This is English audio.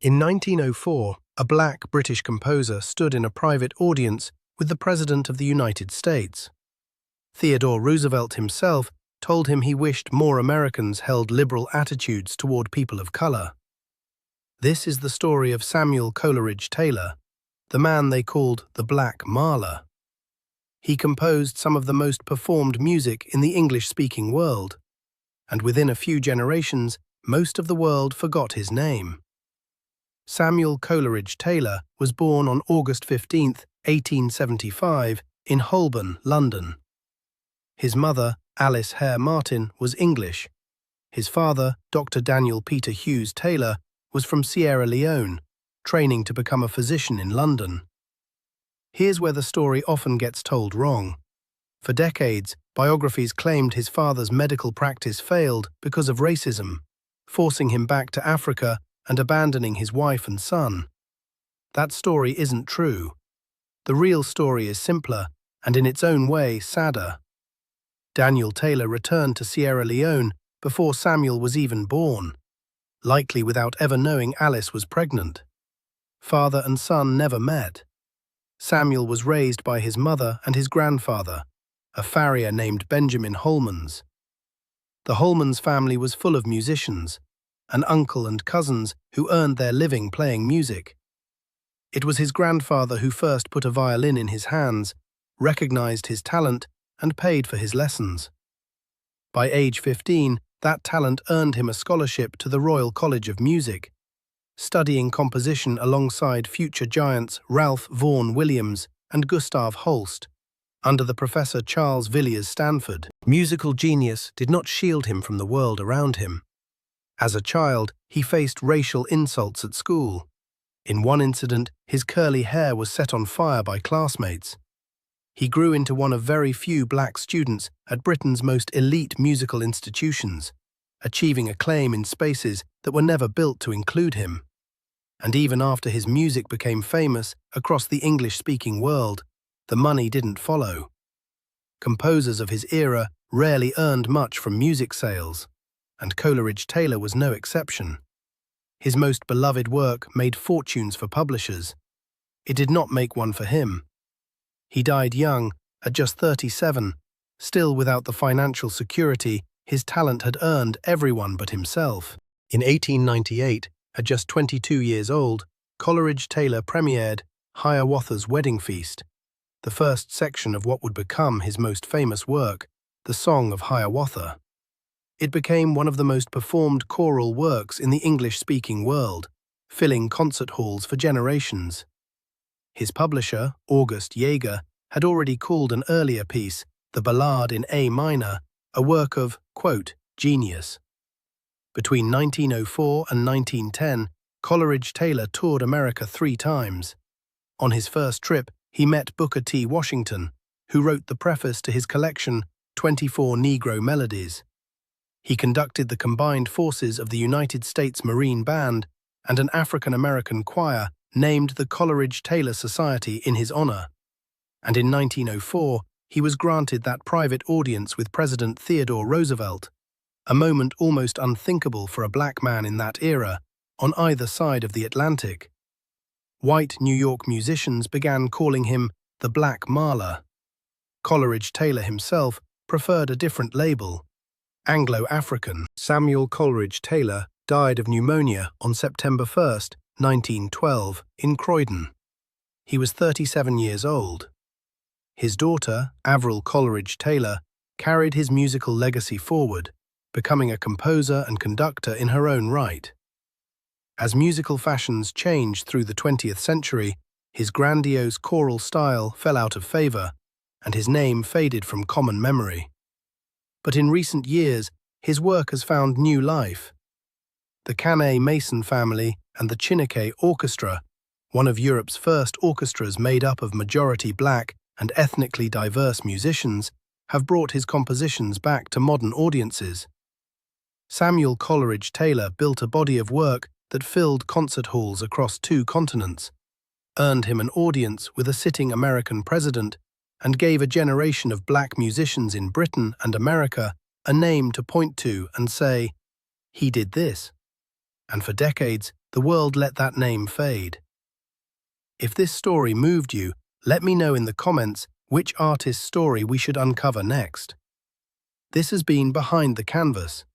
In 1904, a black British composer stood in a private audience with the President of the United States. Theodore Roosevelt himself told him he wished more Americans held liberal attitudes toward people of color. This is the story of Samuel Coleridge-Taylor, the man they called the Black Mahler. He composed some of the most performed music in the English-speaking world, and within a few generations, most of the world forgot his name. Samuel Coleridge-Taylor was born on August 15, 1875, in Holborn, London. His mother, Alice Hare Martin, was English. His father, Dr. Daniel Peter Hughes Taylor, was from Sierra Leone, training to become a physician in London. Here's where the story often gets told wrong. For decades, biographies claimed his father's medical practice failed because of racism, forcing him back to Africa and abandoning his wife and son. That story isn't true. The real story is simpler and in its own way sadder. Daniel Taylor returned to Sierra Leone before Samuel was even born, likely without ever knowing Alice was pregnant. Father and son never met. Samuel was raised by his mother and his grandfather, a farrier named Benjamin Holmans. The Holmans family was full of musicians, an uncle and cousins who earned their living playing music. It was his grandfather who first put a violin in his hands, recognized his talent, and paid for his lessons. By age 15, that talent earned him a scholarship to the Royal College of Music, studying composition alongside future giants Ralph Vaughan Williams and Gustav Holst, under the Professor Charles Villiers Stanford. Musical genius did not shield him from the world around him. As a child, he faced racial insults at school. In one incident, his curly hair was set on fire by classmates. He grew into one of very few black students at Britain's most elite musical institutions, achieving acclaim in spaces that were never built to include him. And even after his music became famous across the English-speaking world, the money didn't follow. Composers of his era rarely earned much from music sales, and Coleridge-Taylor was no exception. His most beloved work made fortunes for publishers. It did not make one for him. He died young, at just 37, still without the financial security his talent had earned everyone but himself. In 1898, at just 22 years old, Coleridge-Taylor premiered Hiawatha's Wedding Feast, the first section of what would become his most famous work, the Song of Hiawatha. It became one of the most performed choral works in the English-speaking world, filling concert halls for generations. His publisher, August Jaeger, had already called an earlier piece, the Ballade in A minor, a work of, quote, genius. Between 1904 and 1910, Coleridge-Taylor toured America 3 times. On his first trip, he met Booker T. Washington, who wrote the preface to his collection, 24 Negro Melodies. He conducted the combined forces of the United States Marine Band and an African-American choir named the Coleridge-Taylor Society in his honor. And in 1904, he was granted that private audience with President Theodore Roosevelt, a moment almost unthinkable for a black man in that era, on either side of the Atlantic. White New York musicians began calling him the Black Mahler. Coleridge-Taylor himself preferred a different label, Anglo-African. Samuel Coleridge-Taylor died of pneumonia on September 1, 1912, in Croydon. He was 37 years old. His daughter, Avril Coleridge-Taylor, carried his musical legacy forward, becoming a composer and conductor in her own right. As musical fashions changed through the 20th century, his grandiose choral style fell out of favor, and his name faded from common memory. But in recent years, his work has found new life. The Canet Mason family and the Chineke Orchestra, one of Europe's first orchestras made up of majority black and ethnically diverse musicians, have brought his compositions back to modern audiences. Samuel Coleridge-Taylor built a body of work that filled concert halls across 2 continents, earned him an audience with a sitting American president, and gave a generation of black musicians in Britain and America a name to point to and say, "He did this." and for decades, the world let that name fade. If this story moved you, let me know in the comments which artist's story we should uncover next. This has been Behind the Canvas.